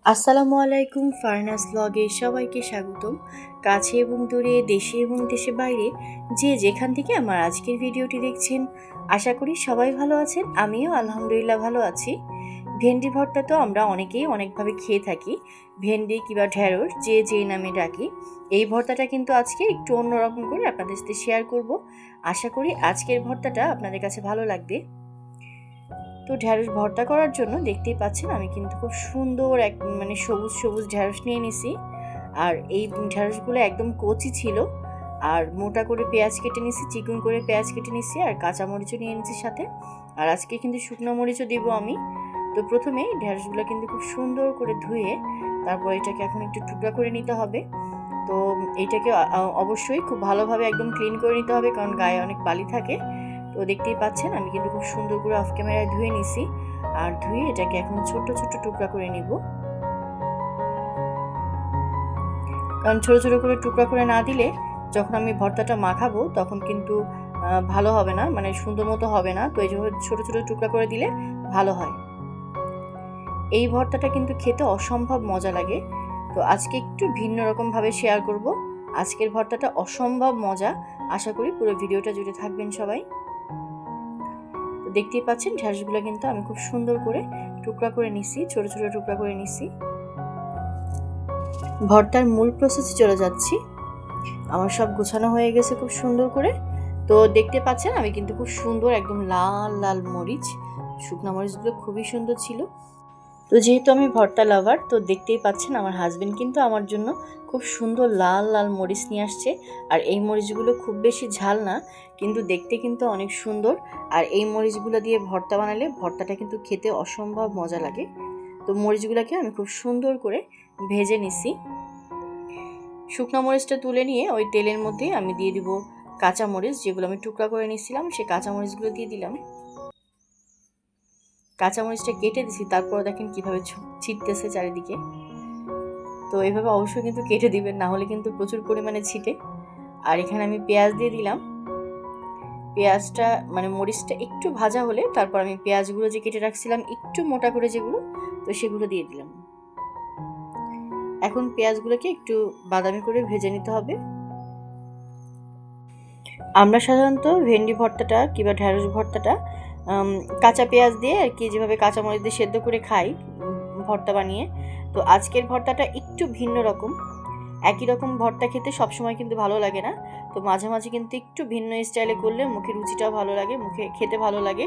আসসালামু আলাইকুম, ফারনাস ব্লগে সবাইকে স্বাগতম। কাছে এবং দূরে, দেশে এবং দেশের বাইরে যে যেখান থেকে আমার আজকের ভিডিওটি দেখছেন, আশা করি সবাই ভালো আছেন। আমিও আলহামদুলিল্লাহ ভালো আছি। ভেন্ডি ভর্তা তো আমরা অনেকেই অনেকভাবে খেয়ে থাকি। ভেন্ডি কিংবা ঢেঁড়স যে যে নামে ডাকি। এই ভর্তাটা কিন্তু আজকে একটু অন্যরকম করে আপনাদের সাথে শেয়ার করব। আশা করি আজকের ভর্তাটা আপনাদের কাছে ভালো লাগবে। তো ঢ্যাঁড়স ভর্তা করার জন্য দেখতেই পাচ্ছেন আমি কিন্তু খুব সুন্দর এক সবুজ সবুজ ঢ্যাঁড়স নিয়ে নিছি। আর এই ঢ্যাঁড়সগুলো একদম কচি ছিল। আর মোটা করে পেঁয়াজ কেটে নিছি, চিকন করে পেঁয়াজ কেটে নিছি, আর কাঁচামরিচও নিয়ে নিছি সাথে। আর আজকে কিন্তু শুকনো মরিচও দিব আমি। তো প্রথমে ঢ্যাঁড়সগুলো কিন্তু খুব সুন্দর করে ধুয়ে তারপর এটাকে এখন একটু টুকরা করে নিতে হবে। তো এইটাকে অবশ্যই খুব ভালোভাবে একদম ক্লিন করে নিতে হবে, কারণ গায়ে অনেক বালি থাকে। তো দেখতেই পাচ্ছেন আমি কিন্তু খুব সুন্দর করে অফ ক্যামেরায় ধুয়ে নিছি। আর ধুয়ে এটাকে এখন ছোট ছোট টুকরা করে নিব, কারণ ছোট ছোট করে টুকরা করে না দিলে যখন আমি ভর্তাটা মাখাবো তখন কিন্তু ভালো হবে না, সুন্দর মতো হবে না। তো এই জন্য ছোট ছোট টুকরা করে দিলে ভালো হয়। এই ভর্তাটা কিন্তু খেতে অসম্ভব মজা লাগে। তো আজকে একটু ভিন্ন রকমভাবে শেয়ার করব। আজকের ভর্তাটা অসম্ভব মজা। আশা করি পুরো ভিডিওটা জুড়ে থাকবেন সবাই। তো দেখতেই পাচ্ছেন ঢ্যাঁড়সগুলো কিন্তু আমি খুব সুন্দর করে টুকরা করে নিছি, ছোট ছোট টুকরা করে নিছি। ভর্তার মূল প্রসেসে চলে যাচ্ছি। আমার সব গোছানো হয়ে গেছে খুব সুন্দর করে। তো দেখতে পাচ্ছেন আমি কিন্তু খুব সুন্দর একদম লাল লাল মরিচ, শুকনো মরিচগুলো খুবই সুন্দর ছিল। তো যেহেতু আমি ভর্তা লাভার, তো দেখতেই পাচ্ছেন আমার হাজবেন্ড কিন্তু আমার জন্য খুব সুন্দর লাল লাল মরিচ নিয়ে আসছে। আর এই মরিচগুলো খুব বেশি ঝাল না, কিন্তু দেখতে কিন্তু অনেক সুন্দর। আর এই মরিচগুলো দিয়ে ভর্তা বানালে ভর্তাটা কিন্তু খেতে অসম্ভব মজা লাগে। তো মরিচগুলোকে আমি খুব সুন্দর করে ভেজে নিছি। শুকনো মরিচটা তুলে নিয়ে ওই তেলের মধ্যে আমি দিয়ে দিব কাঁচা মরিচ, যেগুলো আমি টুকরা করে নিয়েছিলাম সেই কাঁচা মরিচগুলো দিয়ে দিলাম। কাঁচামরিচটা কেটে দিছি, তারপর দেখেন কিভাবে ছিটতেছে চারিদিকে। তো এইভাবে অবশ্যই কিন্তু কেটে দিবেন, না হলে কিন্তু প্রচুর পরিমাণে ছিটে। আর এখানে আমি পেঁয়াজ দিয়ে দিলাম। পেঁয়াজটা মরিচটা একটু ভাজা হলে তারপর আমি পেঁয়াজগুলো যে কেটে রাখছিলাম একটু মোটা করে যেগুলো, তো সেগুলো দিয়ে দিলাম। এখন পেঁয়াজগুলোকে একটু বাদামি করে ভেজে নিতে হবে। আমরা সাধারণত ভেন্ডি ভর্তাটা কিংবা ঢ্যাঁড়স ভর্তাটা কাঁচা পেঁয়াজ দিয়ে আর কি, যেভাবে কাঁচামরিচ দিয়ে সেদ্ধ করে খাই ভর্তা বানিয়ে। তো আজকের ভর্তাটা একটু ভিন্ন রকম। একই রকম ভর্তা খেতে সবসময় কিন্তু ভালো লাগে না। তো মাঝে মাঝে কিন্তু একটু ভিন্ন স্টাইলে করলে মুখে রুচিটাও ভালো লাগে, মুখে খেতে ভালো লাগে,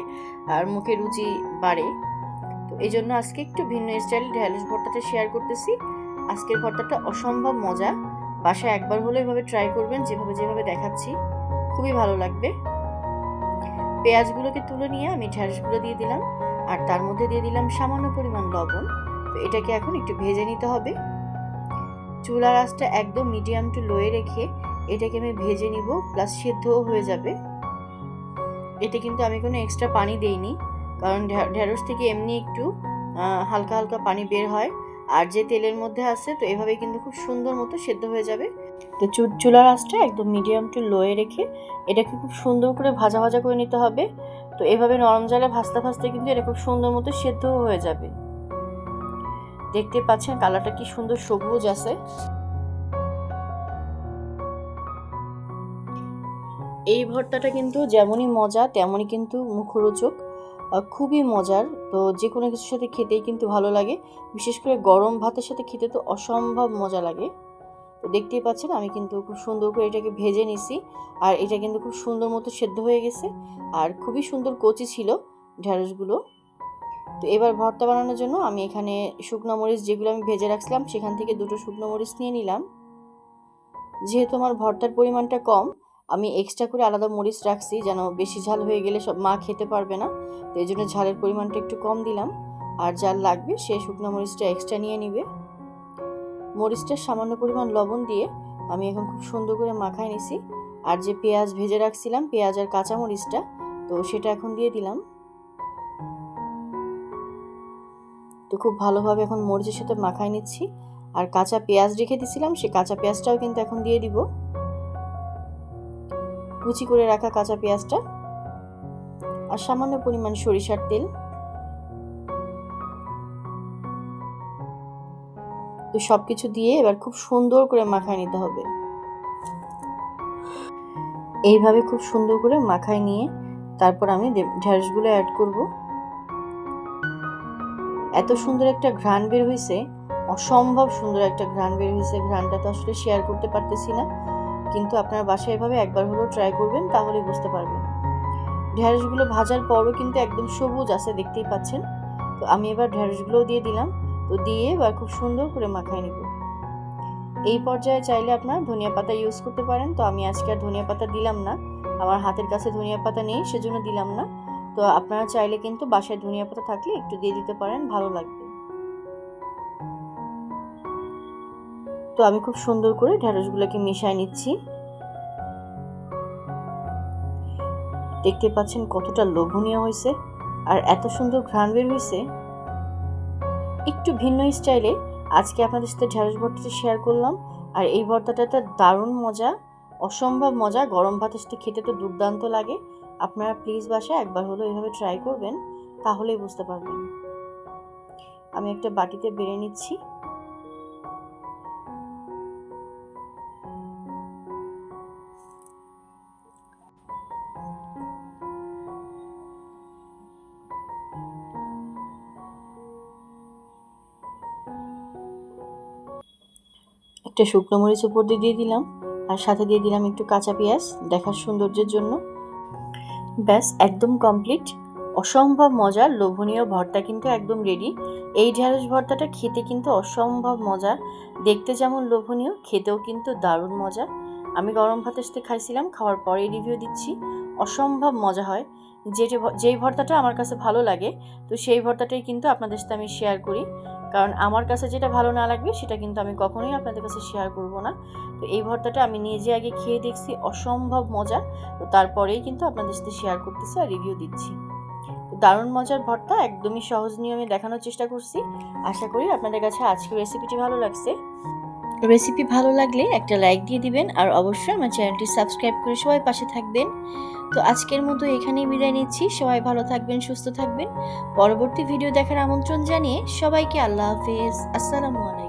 আর মুখে রুচি বাড়ে। তো এই জন্য আজকে একটু ভিন্ন স্টাইল ঢ্যাঁড়স ভর্তাটা শেয়ার করতেছি। আজকের ভর্তাটা অসম্ভব মজা। বাসায় একবার হলেও এভাবে ট্রাই করবেন, যেভাবে যেভাবে দেখাচ্ছি, খুবই ভালো লাগবে। পেঁয়াজগুলোকে তুলে নিয়ে আমি ঢ্যাঁড়সগুলো দিয়ে দিলাম, আর তার মধ্যে দিয়ে দিলাম সামান্য পরিমাণ লবণ। তো এটাকে এখন একটু ভেজে নিতে হবে। চুলার আঁচটা একদম মিডিয়াম টু লোয়ে রেখে এটাকে আমি ভেজে নিব, প্লাস সেদ্ধও হয়ে যাবে। এটা কিন্তু আমি কোনো এক্সট্রা পানি দেইনি, কারণ ঢ্যাঁড়স থেকে এমনি একটু হালকা হালকা পানি বের হয়। আর যে তেলের মধ্যে আছে, তো এভাবে কিন্তু খুব সুন্দর মতো সেদ্ধ হয়ে যাবে। তো চুলার আঁচটা একদম মিডিয়াম টু লোয়ে রেখে এটাকে খুব সুন্দর করে ভাজা ভাজা করে নিতে হবে। তো এভাবে নরম জালে ভাজতে ভাজতে কিন্তু এটা খুব সুন্দর মতো সেদ্ধও হয়ে যাবে। দেখতে পাচ্ছেন কালারটা কি সুন্দর সবুজ আছে। এই ভর্তাটা কিন্তু যেমনই মজা তেমনই কিন্তু মুখরোচক, খুবই মজার। তো যে কোনো কিছুর সাথে খেতেই কিন্তু ভালো লাগে, বিশেষ করে গরম ভাতের সাথে খেতে তো অসম্ভব মজা লাগে। তো দেখতেই পাচ্ছেন আমি কিন্তু খুব সুন্দর করে এটাকে ভেজে নিছি। আর এটা কিন্তু খুব সুন্দর মতো সেদ্ধ হয়ে গেছে, আর খুবই সুন্দর কচি ছিল ঢ্যাঁড়সগুলো। তো এবার ভর্তা বানানোর জন্য আমি এখানে শুকনো মরিচ যেগুলো আমি ভেজে রাখছিলাম সেখান থেকে দুটো শুকনো মরিচ নিয়ে নিলাম। যেহেতু আমার ভর্তার পরিমাণটা কম, আমি এক্সট্রা করে আলাদা মরিচ রাখছি, যেন বেশি ঝাল হয়ে গেলে সব মা খেতে পারবে না। তো এই জন্য ঝালের পরিমাণটা একটু কম দিলাম। আর যার লাগবে সে শুকনো মরিচটা এক্সট্রা নিয়ে নিবে। মরিচটা সামান্য পরিমাণ লবণ দিয়ে আমি এখন খুব সুন্দর করে মাখায় নিছি। আর যে পেঁয়াজ ভেজে রাখছিলাম, পেঁয়াজ আর কাঁচা মরিচটা, তো সেটা এখন দিয়ে দিলাম। তো খুব ভালোভাবে এখন মরিচের সাথে মাখায় নিচ্ছি। আর কাঁচা পেঁয়াজ রেখে দিয়েছিলাম, সে কাঁচা পেঁয়াজটাও কিন্তু এখন দিয়ে দিব, কুচি করে রাখা কাঁচা পেঁয়াজটা। আর সামান্য পরিমাণ সরিষার তেল। তো সব কিছু দিয়ে এবার খুব সুন্দর করে মাখায় নিতে হবে। এইভাবে খুব সুন্দর করে মাখায় নিয়ে তারপর আমি ঢ্যাঁড়সগুলো অ্যাড করব। এত সুন্দর একটা ঘ্রাণ বের হয়েছে, অসম্ভব সুন্দর একটা ঘ্রাণ বের হয়েছে। ঘ্রাণটা তো আসলে শেয়ার করতে পারতেছি না, কিন্তু আপনারা বাসায় এভাবে একবার হলেও ট্রাই করবেন, তাহলেই বুঝতে পারবেন। ঢ্যাঁড়সগুলো ভাজার পরও কিন্তু একদম সবুজ আছে, দেখতেই পাচ্ছেন। তো আমি এবার ঢ্যাঁড়সগুলোও দিয়ে দিলাম। তো দিয়ে এবার খুব সুন্দর করে মাখায় নিব। এই পর্যায়ে চাইলে আপনারা ধনিয়া পাতা ইউজ করতে পারেন। তো আমি আজকে আর ধনিয়া পাতা দিলাম না, আমার হাতের কাছে ধনিয়া পাতা নেই, সেজন্য দিলাম না। তো আপনারা চাইলে কিন্তু বাসায় ধনিয়া পাতা থাকলে একটু দিয়ে দিতে পারেন, ভালো লাগবে। তো আমি খুব সুন্দর করে ঢ্যাঁড়সগুলোকে মিশিয়ে নিচ্ছি। দেখতে পাচ্ছেন কতটা লোভনীয় হয়েছে আর এত সুন্দর ঘ্রাণ বের হয়েছে। একটু ভিন্ন স্টাইলে আজকে আপনাদের সাথে ঢ্যাঁড়স ভর্তাটা শেয়ার করলাম। আর এই ভর্তাটা তো দারুণ মজা, অসম্ভব মজা। গরম ভাতের সাথে খেতে তো দুর্দান্ত লাগে। আপনারা প্লিজ বাসায় একবার হলো এভাবে ট্রাই করবেন, তাহলেই বুঝতে পারবেন। আমি একটা বাটিতে বেড়ে নিচ্ছি। একটা শুকনো মরিচ উপর দিয়ে দিলাম, আর সাথে দিয়ে দিলাম একটু কাঁচা পেঁয়াজ দেখার সৌন্দর্যের জন্য। ব্যাস, একদম কমপ্লিট। অসম্ভব মজার লোভনীয় ভর্তা কিন্তু একদম রেডি। এই ঢ্যাঁড়স ভর্তাটা খেতে কিন্তু অসম্ভব মজা, দেখতে যেমন লোভনীয়, খেতেও কিন্তু দারুণ মজা। আমি গরম ভাতের সাথে খাইছিলাম, খাওয়ার পরেই রিভিউ দিচ্ছি। অসম্ভব মজা হয়। যেই ভর্তাটা আমার কাছে ভালো লাগে, তো সেই ভর্তাটাই কিন্তু আপনাদের সাথে আমি শেয়ার করি। কারণ আমার কাছে যেটা ভালো না লাগবে সেটা কিন্তু আমি কখনোই আপনাদের কাছে শেয়ার করব না। তো এই ভর্তাটা আমি নিজে আগে খেয়ে দেখছি, অসম্ভব মজা। তো তারপরেই কিন্তু আপনাদের সাথে শেয়ার করতেছি আর রিভিউ দিচ্ছি। দারুণ মজার ভর্তা, একদমই সহজ নিয়মে দেখানোর চেষ্টা করছি। আশা করি আপনাদের কাছে আজকের রেসিপিটি ভালো লাগছে। রেসিপি ভালো লাগলে একটা লাইক দিয়ে দিবেন, আর অবশ্যই আমার চ্যানেলটি সাবস্ক্রাইব করে সবাই পাশে থাকবেন। তো আজকের মতো এখানেই বিদায় নিচ্ছি। সবাই ভালো থাকবেন, সুস্থ থাকবেন। পরবর্তী ভিডিও দেখার আমন্ত্রণ জানিয়ে সবাইকে আল্লাহ হাফেজ, আসসালামু আলাইকুম।